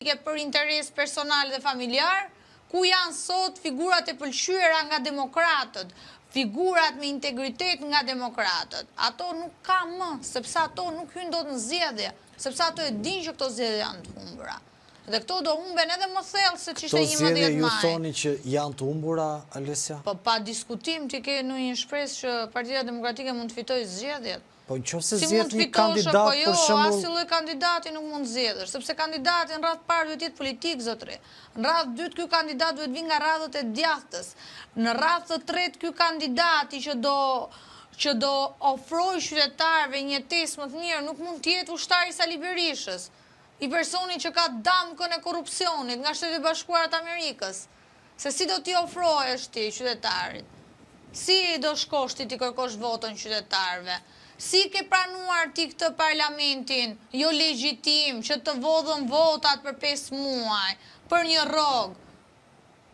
politike për interes personal dhe familjar, ku janë sot figurat e pëlqyera nga demokratët, figurat me integritet nga demokratët. Ato nuk ka më, sepse ato nuk hyn dot në zgjedhje, sepse ato e dinë që këto zgjedhje janë të humbura. Dhe këto do humben edhe më thellë se ç'ishte 11 maj. Këto zgjedhje ju thoni që janë të humbura, Alesja? Po pa diskutim ti ke ndonjë shpresë që Partia Demokratike mund të fitojë zgjedhjet. Po nëse zgjedh një kandidat për shembull, as lloj kandidati nuk mund zgjedhësh, sepse kandidati në radhë parë duhet të jetë politik, zotëri. Në radhë dytë ky kandidat duhet vinë nga radhët e djathtës. Në radhë të tretë ky kandidati që do ofrojë qytetarëve një jetesë më të mirë nuk mund të jetë ushtari i Sali Berishës, i personi që ka damkën e korrupsionit nga Shtetet e Bashkuara të Amerikës. Se si do t'i ofrohesh ti qytetarit? Si do shkosh ti t'i kërkosh votën qytetarëve? Si ke pranuar ti këtë parlamentin jo legjitim që të vodhën votat për 5 muaj, për një rrogë?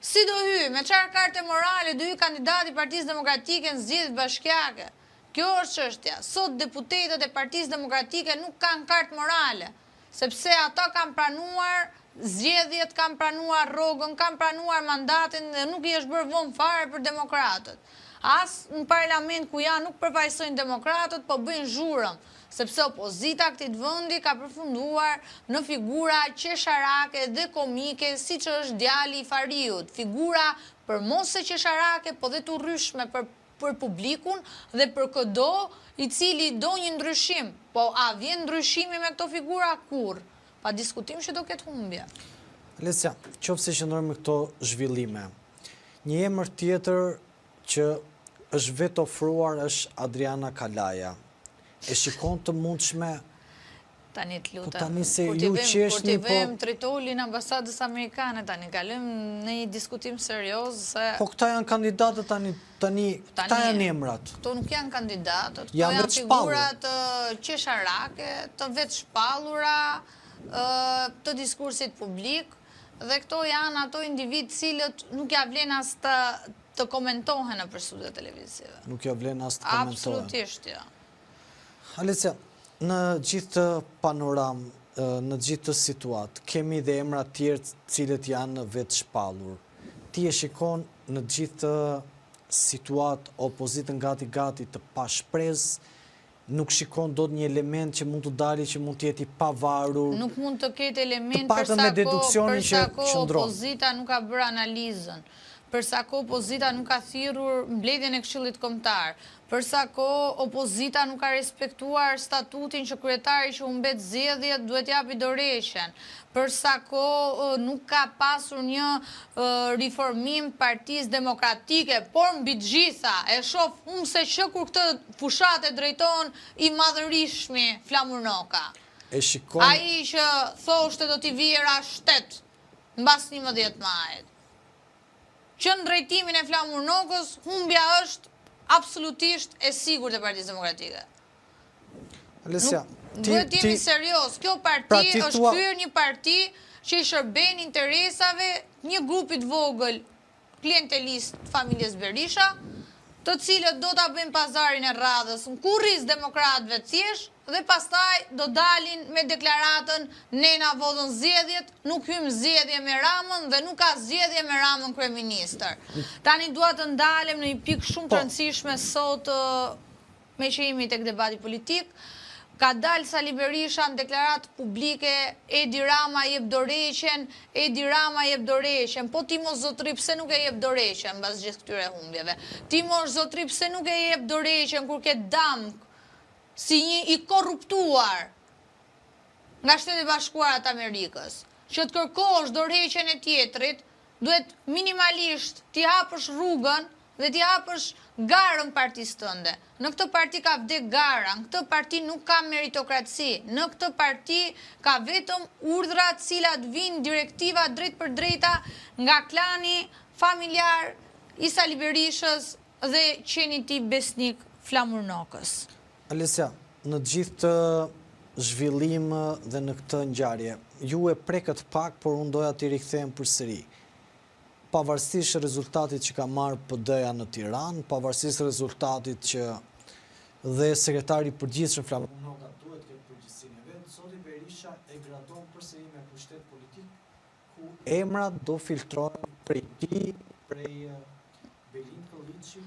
Si do hy? Me çfarë karte morale do hy kandidati i Partisë Demokratike në zgjedhjet bashkiake? Kjo është çështja. Sot deputetët e Partisë Demokratike nuk kanë kartë morale, sepse ata kanë pranuar zgjedhjet, kanë pranuar rrogën, kanë pranuar mandatin dhe nuk i është bërë vonë fare për demokratët. As në parlament ku janë nuk përfaqësojnë demokratët, po bëjnë zhurëm, sepse opozita këtij vendi ka përfunduar në figura qesharake dhe komike, siç është djali i Fariut, figura për mos se qesharake, po dhe të urryshme për publikun dhe për çdo i cili do një ndryshim. Po a vjen ndryshimi me këto figura? Kur? Pa diskutim që do ketë humbje. Alesja, qofse qëndrojmë me këto zhvillime, një emër tjetër që është vetë ofruar është Adriana Kalaja. E shikon të mundshme? Tani të lutem. Po tani se ju qeshni, po vëm Tritolin ambasadës amerikane, tani kalojmë në një diskutim serioz se po këta janë kandidatët tani këta janë emrat. Këto nuk janë kandidatët, këto janë janë figurat qesharake, të vetë shpallura, të diskursit publik, dhe këto janë ato individ cilët nuk ja vlen as të komentohen në studio televizive. Nuk ja vlen as të komentohen. Absolutisht, ja. Alesja, në gjithë të panoram, në gjithë të situatë, kemi dhe emra tjerë cilët janë vetë shpallur. Ti e shikon në gjithë të situatë opozitën gati të pashprez, nuk shikon do një element që mund të dali, që mund të jeti pavarur. Nuk mund të ketë element përsa ko opozita nuk ka bërë analizën, përsa ko opozita nuk ka thirrur mbledhjen e Këshillit Kombëtar, përsa ko opozita nuk ka respektuar statutin që kryetari që humbet zgjedhjet duhet japi dorëshen, përsa ko nuk ka pasur një riformim Partisë Demokratike, por mbi të gjitha e shoh unë se që kur këtë fushat e drejton i madhërishmi Flamur Noka. Ai që thoshte do t'i vijera shtet mbas 11 majit. Që në drejtimin e Flamur Nokës, humbja është absolutisht e sigurt e Partisë Demokratike. Alesja, duhet jemi serios. Kjo parti është kryer një parti që i shërben interesave një grupit vogël klientelist familjes Berisha, të cilët do ta bëjnë pazarin e radhës në kurriz demokratëve thjesht dhe pastaj do dalin me deklaratën nena vodhën zgjedhjet, nuk hym zgjedhje me Ramën dhe nuk ka zgjedhje me Ramën kryeministër. Tani dua të ndalem në një pikë shumë të rëndësishme sot me që jemi tek debati politik. Ka dalë Sali Berisha në deklaratë publike, Edi Rama jep dorëshen, po ti mos zotri pse nuk e jep dorëshen mbas gjithë këtyre humbjeve. Ti mos zotri pse nuk e jep dorëshen kur ke damk si një i korruptuar nga Shtetet e Bashkuara të Amerikës, që të kërkosh dorëshen e tjetrit, duhet minimalisht t'i hapësh rrugën dhe t'i hapësh garën partisë tënde. Në këtë parti ka vdek gara, në këtë parti nuk ka meritokraci, në këtë parti ka vetëm urdhra të cilat vinë direktiva drejt për drejta nga klani familjar i Sali Berishës dhe qeni ti besnik Flamur Nokës. Alesja, në gjithë të zhvillim dhe në këtë ngjarje, ju e prekët pak, por unë doja t'i rikthehem përsëri. Pavarësisht rezultatit që ka marrë PD-ja në Tiranë, pavarësisht rezultatit që dhe sekretari i përgjithshëm Flamur Noka duhet të ketë përgjegjësinë e vet, Zoti Berisha e gradon përsëri me pushtet politik ku emrat do filtrohen prej ti, prej Belin Kolliçit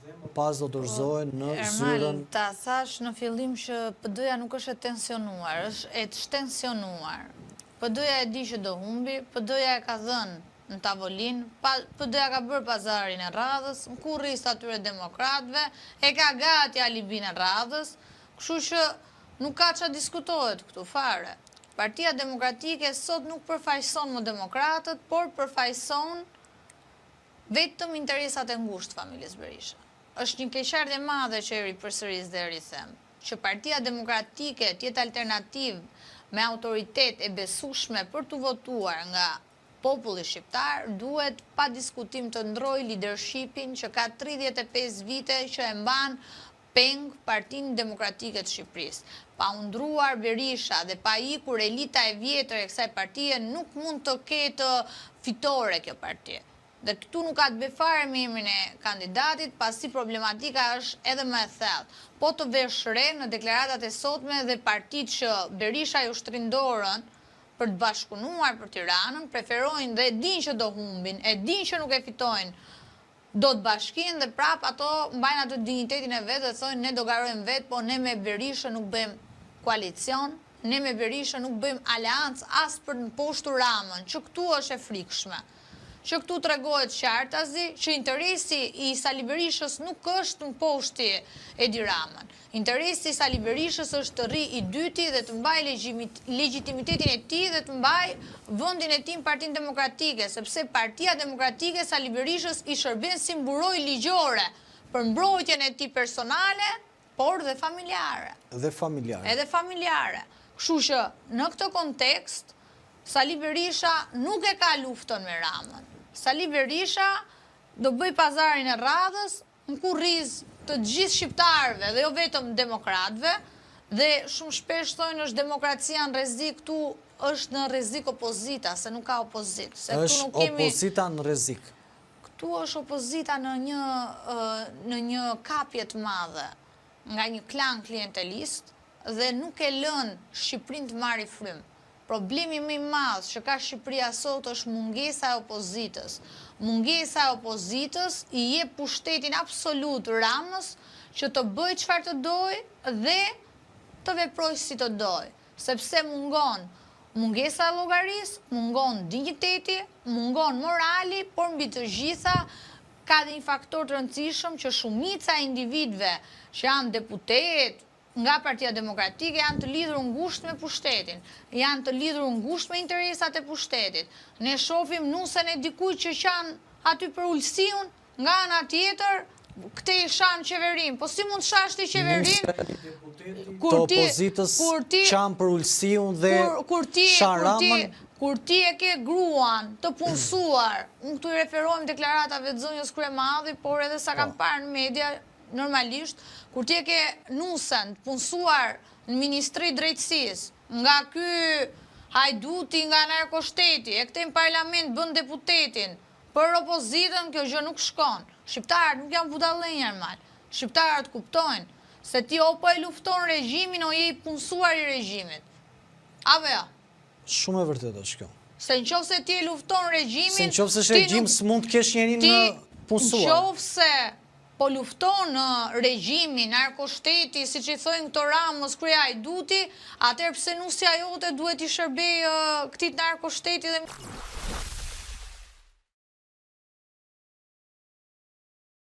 dhe më pas do dorëzohen në zyrën. Ermal, ta thash në fillim që PD-ja nuk është e tensionuar, është e shtensionuar. PD-ja e di që do humbi, PD-ja e ka dhënë në tavolinë, PD-ja ka bërë pazarin e radhës, në kurris atyre demokratëve, e ka gati alibin e radhës, kështu që nuk ka që diskutohet këtu fare. Partia Demokratike sot nuk përfaqëson më demokratët, por përfaqëson vetëm interesat e ngushtë familjes Berisha. Është një keqardhje e madhe që eri përsëris dhe rithem, që Partia Demokratike tjetë alternativë me autoritet e besueshme për të votuar nga populli shqiptar, duhet pa diskutim të ndrojë leadershipin që ka 35 vite që e mban peng Partinë Demokratike të Shqipërisë. Pa u ndruar Berisha dhe pa ikur elita e vjetër e kësaj partie, nuk mund të ketë fitore kjo partie. Dhe këtu nuk ka të bëjë fare me emrin e kandidatit, pasi problematika është edhe më e thellë. Po të vesh re në deklaratat e sotme dhe partitë që Berisha ju shtrin dorën për të bashkëpunuar për Tiranën, preferojnë dhe e din që do humbin, e din që nuk e fitojnë do të bashkin dhe prap ato mbajnë atë dignitetin e vetë dhe thojnë ne do garojmë vetë, po ne me Berisha nuk bëjmë koalicion, ne me Berisha nuk bëjmë aleancë as për në poshtu Ramën, që këtu është e frikshme. Që këtu të regohet qartazi, që interesi i Sali Berishës nuk është në poshti Edi Ramën. Interesi i Sali Berishës është të rri i dyti dhe të mbaj legitimitetin e ti dhe të mbaj vëndin e ti në Partinë Demokratike, sepse Partia Demokratike Sali Berishës i shërben si mburoj ligjore për mbrojtjen e ti personale, por dhe familjare. Dhe familjare. Edhe familjare. Kështu që në këtë kontekst, Sali Berisha nuk e ka luftën me Ramën. Sali Berisha do bëj pazarin e radhës në kurriz të gjithë shqiptarëve dhe jo vetëm demokratëve, dhe shumë shpesh thonë është demokracia në rrezik, këtu është në rrezik opozita, se nuk ka opozit. Është opozita në rrezik. Këtu është opozita në një kapje të madhe nga një klan klientelist dhe nuk e lën Shqipërinë të marrë frymë. Problemi më i madh që ka Shqipëria sot është mungesa e opozitës. Mungesa e opozitës i jep pushtetin absolut Ramës që të bëjë çfarë të dojë dhe të veprojë si të dojë, sepse mungon mungesa e llogarisë, mungon dinjiteti, mungon morali, por mbi të gjitha ka dhe një faktor të rëndësishëm që shumica e individëve që janë deputet nga Partia Demokratike janë të lidhur ngushtë me pushtetin, janë të lidhur ngushtë me interesat e pushtetit. Ne shohim nusen e dikujt që qanë aty për ulësiun, nga ana tjetër, këte i shanë qeverin. Po si mund shash të qeverin? Të opozitës qanë për ulësiun dhe shanë Ramën? Kur ti e ke gruan të punësuar, unë këtu i referojmë deklaratave të zonjës Kryemadhi, por edhe sa kam parë në media, normalisht, kur ti e ke nusen të punësuar në Ministri Drejtësisë, nga ky hajduti nga narkoshteti, e këte në parlament bën deputetin, për opozitën kjo gjë nuk shkon. Shqiptarët nuk janë budallenja mal. Shqiptarët kuptojnë se ti o po e lufton regjimin o je i punësuar i regjimit. Apo ja? Shumë e vërtet është kjo. Se në qofë se ti e lufton regjimin... Se në qofë se regjim s'mund të kesh njerin në punësuar. Në qofë se po lufton në regjimin, narkoshteti, si që i thojnë këto Ramës, Krye Hajduti, atër pse nusja jote duhet i shërbej këtit narkoshteti dhe...